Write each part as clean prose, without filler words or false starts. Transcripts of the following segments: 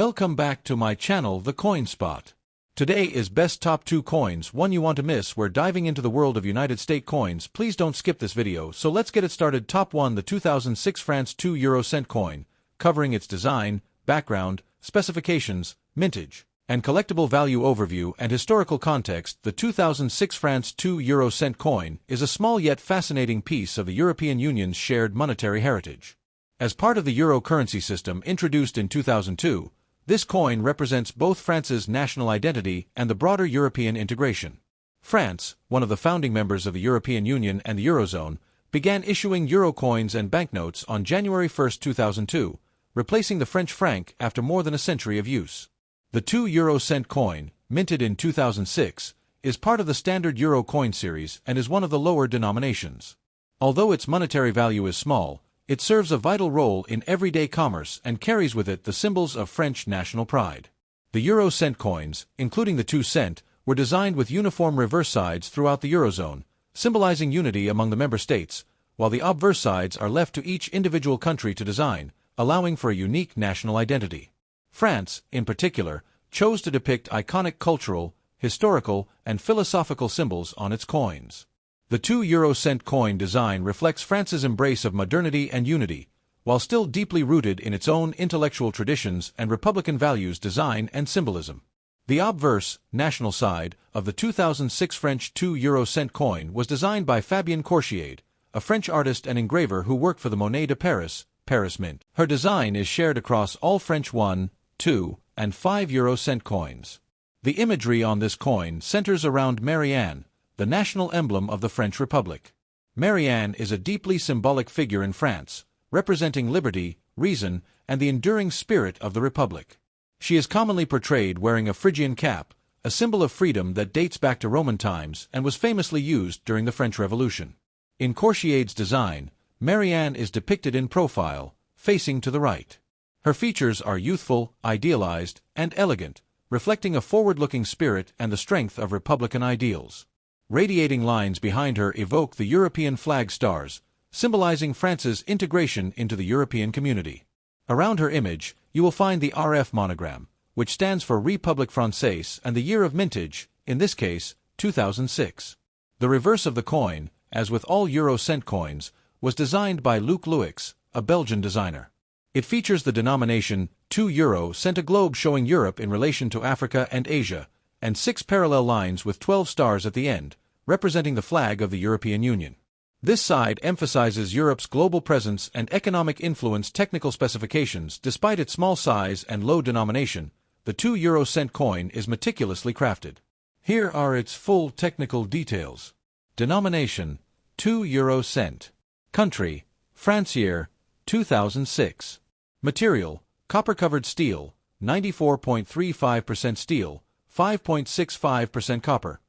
Welcome back to my channel, The Coin Spot. Today is best top 2 coins, one you want to miss. We're diving into the world of United States coins. Please don't skip this video, so let's get it started. Top 1, the 2006 France 2 euro cent coin, covering its design, background, specifications, mintage, and collectible value overview and historical context. The 2006 France 2 euro cent coin is a small yet fascinating piece of the European Union's shared monetary heritage. As part of the euro currency system introduced in 2002, this coin represents both France's national identity and the broader European integration. France, one of the founding members of the European Union and the Eurozone, began issuing euro coins and banknotes on January 1, 2002, replacing the French franc after more than a century of use. The 2 euro cent coin, minted in 2006, is part of the standard euro coin series and is one of the lower denominations. Although its monetary value is small, it serves a vital role in everyday commerce and carries with it the symbols of French national pride. The euro cent coins, including the 2 cent, were designed with uniform reverse sides throughout the Eurozone, symbolizing unity among the member states, while the obverse sides are left to each individual country to design, allowing for a unique national identity. France, in particular, chose to depict iconic cultural, historical, and philosophical symbols on its coins. The 2 euro cent coin design reflects France's embrace of modernity and unity, while still deeply rooted in its own intellectual traditions and republican values. Design and symbolism. The obverse, national side, of the 2006 French 2 euro cent coin was designed by Fabien Courchiade, a French artist and engraver who worked for the Monnaie de Paris, Paris Mint. Her design is shared across all French 1, 2, and 5 euro cent coins. The imagery on this coin centers around Marianne, the national emblem of the French Republic. Marianne is a deeply symbolic figure in France, representing liberty, reason, and the enduring spirit of the Republic. She is commonly portrayed wearing a Phrygian cap, a symbol of freedom that dates back to Roman times and was famously used during the French Revolution. In Courchiade's design, Marianne is depicted in profile, facing to the right. Her features are youthful, idealized, and elegant, reflecting a forward-looking spirit and the strength of republican ideals. Radiating lines behind her evoke the European flag stars, symbolizing France's integration into the European community. Around her image, you will find the RF monogram, which stands for République Française and the year of mintage, in this case, 2006. The reverse of the coin, as with all euro cent coins, was designed by Luc Louix, a Belgian designer. It features the denomination 2 euro cent, a globe showing Europe in relation to Africa and Asia, and 6 parallel lines with 12 stars at the end, representing the flag of the European Union. This side emphasizes Europe's global presence and economic influence. Technical specifications. Despite its small size and low denomination, the 2 euro cent coin is meticulously crafted. Here are its full technical details. Denomination: 2 euro cent. Country: France. Year: 2006. Material: copper-covered steel, 94.35% steel, 5.65% copper.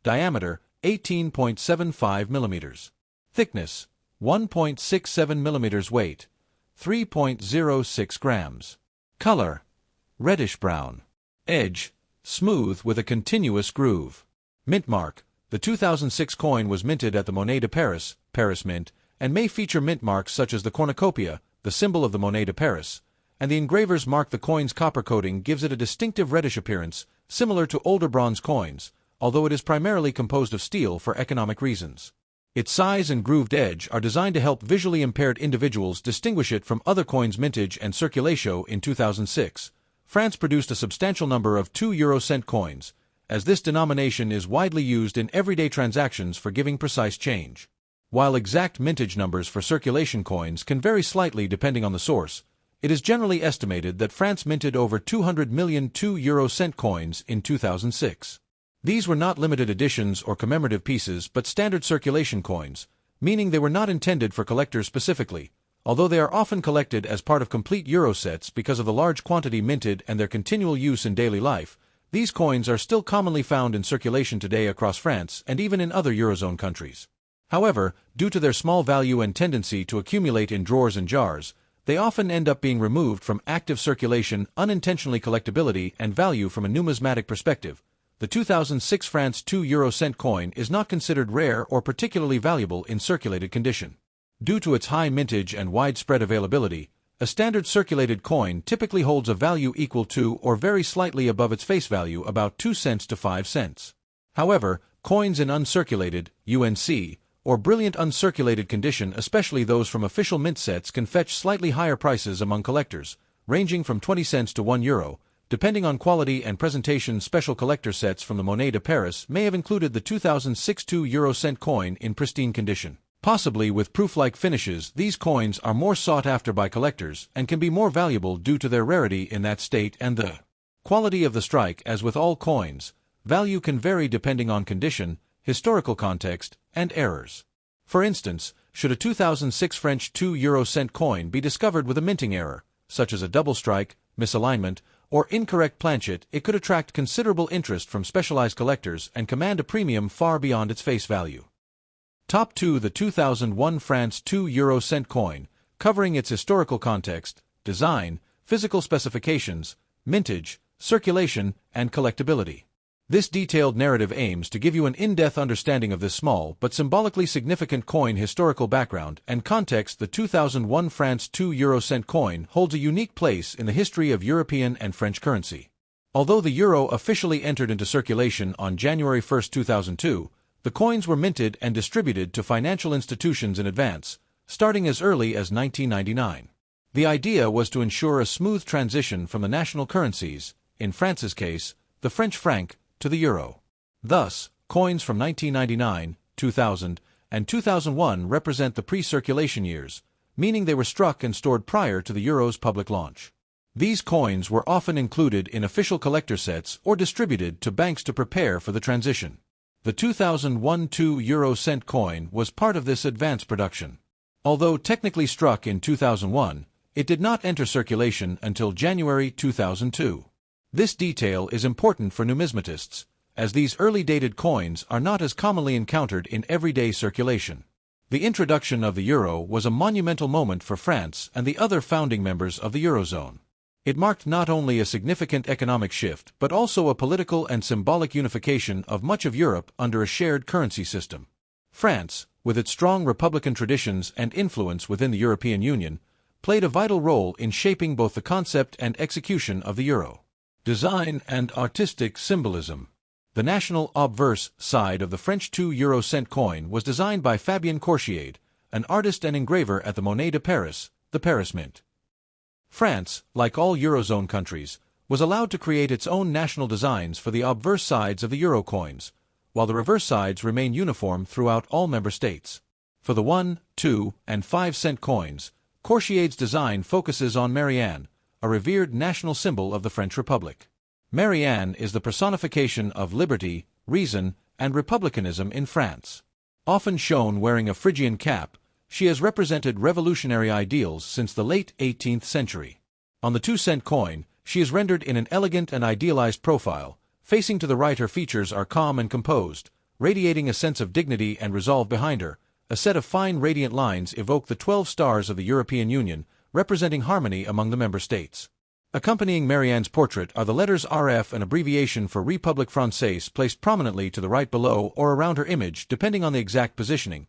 Diameter: 18.75 millimeters. Thickness: 1.67 millimeters. Weight: 3.06 grams. Color: reddish-brown. Edge: smooth with a continuous groove. Mint mark: the 2006 coin was minted at the Monnaie de Paris, Paris Mint, and may feature mint marks such as the cornucopia, the symbol of the Monnaie de Paris, and the engraver's mark. The coin's copper coating gives it a distinctive reddish appearance, similar to older bronze coins, although it is primarily composed of steel for economic reasons. Its size and grooved edge are designed to help visually impaired individuals distinguish it from other coins. Mintage and circulation. In 2006, France produced a substantial number of 2 euro cent coins, as this denomination is widely used in everyday transactions for giving precise change. While exact mintage numbers for circulation coins can vary slightly depending on the source, it is generally estimated that France minted over 200 million 2 euro cent coins in 2006. These were not limited editions or commemorative pieces but standard circulation coins, meaning they were not intended for collectors specifically, although they are often collected as part of complete euro sets because of the large quantity minted and their continual use in daily life. These coins are still commonly found in circulation today across France and even in other Eurozone countries. However, due to their small value and tendency to accumulate in drawers and jars, they often end up being removed from active circulation. Unintentionally. Collectability and value. From a numismatic perspective, the 2006 France 2 euro cent coin is not considered rare or particularly valuable in circulated condition. Due to its high mintage and widespread availability, A standard circulated coin typically holds a value equal to or very slightly above its face value, about 2 cents to 5 cents. However, coins in uncirculated (UNC) or brilliant uncirculated condition, especially those from official mint sets, can fetch slightly higher prices among collectors, ranging from 20 cents to €1, depending on quality and presentation. Special collector sets from the Monnaie de Paris may have included the 2006 2-euro-cent coin in pristine condition. Possibly with proof-like finishes, these coins are more sought after by collectors and can be more valuable due to their rarity in that state and the quality of the strike. As with all coins, value can vary depending on condition, historical context, and errors. For instance, should a 2006 French 2-euro-cent coin be discovered with a minting error, such as a double strike, misalignment, or incorrect planchet, it could attract considerable interest from specialized collectors and command a premium far beyond its face value. Top 2. The 2001 France 2-euro-cent coin, covering its historical context, design, physical specifications, mintage, circulation, and collectability. This detailed narrative aims to give you an in-depth understanding of this small but symbolically significant coin historical background and context. The 2001 France 2-euro-cent coin holds a unique place in the history of European and French currency. Although the euro officially entered into circulation on January 1, 2002, the coins were minted and distributed to financial institutions in advance, starting as early as 1999. The idea was to ensure a smooth transition from the national currencies, in France's case, the French franc, to the euro. Thus, coins from 1999, 2000, and 2001 represent the pre-circulation years, meaning they were struck and stored prior to the euro's public launch. These coins were often included in official collector sets or distributed to banks to prepare for the transition. The 2001 2-euro-cent coin was part of this advance production. Although technically struck in 2001, it did not enter circulation until January 2002. This detail is important for numismatists, as these early-dated coins are not as commonly encountered in everyday circulation. The introduction of the euro was a monumental moment for France and the other founding members of the Eurozone. It marked not only a significant economic shift but also a political and symbolic unification of much of Europe under a shared currency system. France, with its strong republican traditions and influence within the European Union, played a vital role in shaping both the concept and execution of the euro. Design and artistic symbolism. The national obverse side of the French 2-euro-cent coin was designed by Fabien Courchiade, an artist and engraver at the Monnaie de Paris, the Paris Mint. France, like all Eurozone countries, was allowed to create its own national designs for the obverse sides of the euro coins, while the reverse sides remain uniform throughout all member states. For the 1, 2, and 5-cent coins, Courchiade's design focuses on Marianne, a revered national symbol of the French Republic. Marianne is the personification of liberty, reason, and republicanism in France. Often shown wearing a Phrygian cap, she has represented revolutionary ideals since the late 18th century. On the 2-cent coin, she is rendered in an elegant and idealized profile. Facing to the right, her features are calm and composed, radiating a sense of dignity and resolve. Behind her, a set of fine radiant lines evoke the 12 stars of the European Union, representing harmony among the member states. Accompanying Marianne's portrait are the letters RF, an abbreviation for République Française, placed prominently to the right below or around her image, depending on the exact positioning.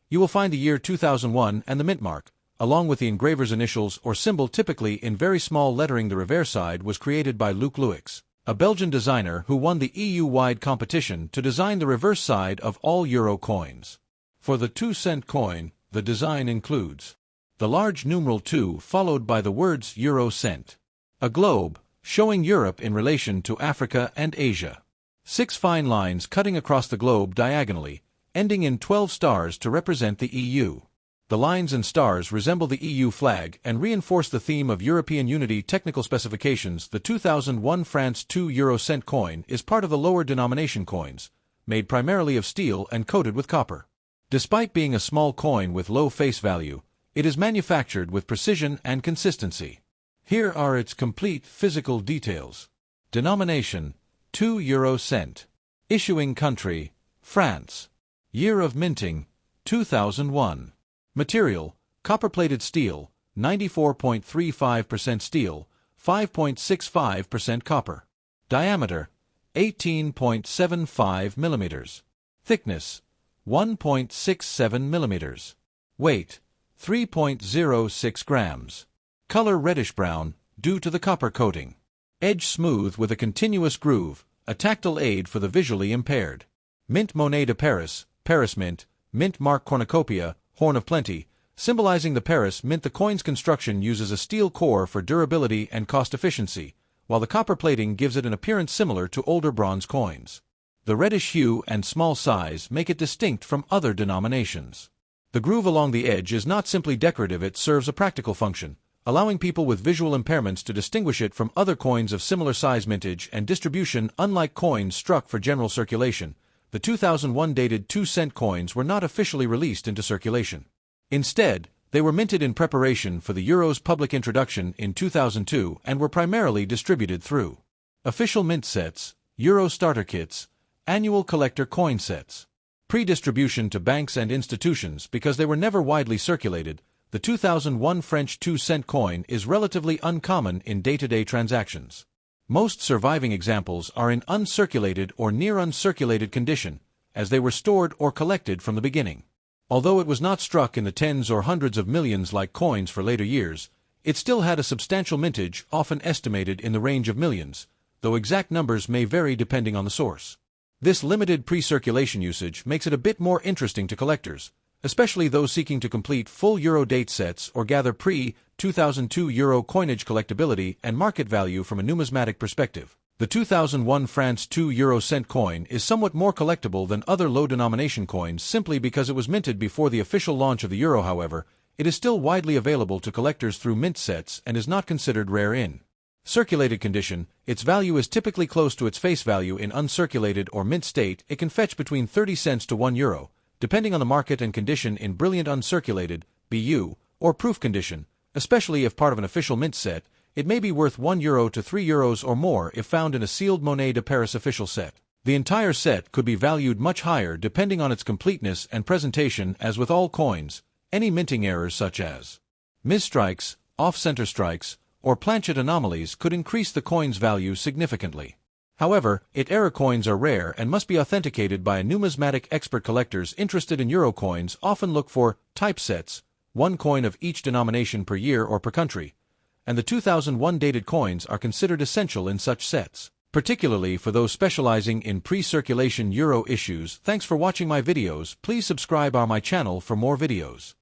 You will find the year 2001 and the mint mark, along with the engraver's initials or symbol, typically in very small lettering. The reverse side was created by Luc Louix, a Belgian designer who won the EU-wide competition to design the reverse side of all euro coins. For the 2-cent coin, the design includes the large numeral 2 followed by the words euro cent, a globe showing Europe in relation to Africa and Asia, 6 fine lines cutting across the globe diagonally, ending in 12 stars to represent the EU. The lines and stars resemble the EU flag and reinforce the theme of European unity. Technical specifications. The 2001 France 2-euro-cent coin is part of the lower denomination coins, made primarily of steel and coated with copper. Despite being a small coin with low face value, it is manufactured with precision and consistency. Here are its complete physical details. Denomination: 2 euro cent. Issuing country: France. Year of minting: 2001. Material: copper-plated steel, 94.35% steel, 5.65% copper. Diameter: 18.75 millimeters. Thickness: 1.67 millimeters. Weight: 3.06 grams. Color reddish-brown, due to the copper coating. Edge smooth with a continuous groove, a tactile aid for the visually impaired. Mint Monnaie de Paris, Paris Mint, Mint Mark Cornucopia, Horn of Plenty, symbolizing the Paris Mint. The coin's construction uses a steel core for durability and cost efficiency, while the copper plating gives it an appearance similar to older bronze coins. The reddish hue and small size make it distinct from other denominations. The groove along the edge is not simply decorative, it serves a practical function, allowing people with visual impairments to distinguish it from other coins of similar size, mintage, and distribution. Unlike coins struck for general circulation, the 2001 dated 2-cent coins were not officially released into circulation. Instead, they were minted in preparation for the euro's public introduction in 2002 and were primarily distributed through official mint sets, euro starter kits, annual collector coin sets. Pre-distribution to banks and institutions. Because they were never widely circulated, the 2001 French 2-cent coin is relatively uncommon in day-to-day transactions. Most surviving examples are in uncirculated or near uncirculated condition, as they were stored or collected from the beginning. Although it was not struck in the tens or hundreds of millions like coins for later years, it still had a substantial mintage, often estimated in the range of millions, though exact numbers may vary depending on the source. This limited pre-circulation usage makes it a bit more interesting to collectors, especially those seeking to complete full euro date sets or gather pre-2002 euro coinage collectability and market value from a numismatic perspective. The 2001 France 2 euro cent coin is somewhat more collectible than other low-denomination coins simply because it was minted before the official launch of the euro. However, it is still widely available to collectors through mint sets and is not considered rare in circulated condition. Its value is typically close to its face value in uncirculated or mint state. It can fetch between 30 cents to €1, depending on the market and condition. In brilliant uncirculated, BU, or proof condition, especially if part of an official mint set, it may be worth €1 to €3 or more if found in a sealed Monnaie de Paris official set. The entire set could be valued much higher depending on its completeness and presentation. As with all coins, any minting errors such as misstrikes, off-center strikes, or planchet anomalies could increase the coin's value significantly. However, error coins are rare and must be authenticated by a numismatic expert. Collectors interested in euro coins often look for typesets, one coin of each denomination per year or per country, and the 2001 dated coins are considered essential in such sets, particularly for those specializing in pre-circulation euro issues. Thanks for watching my videos. Please subscribe to my channel for more videos.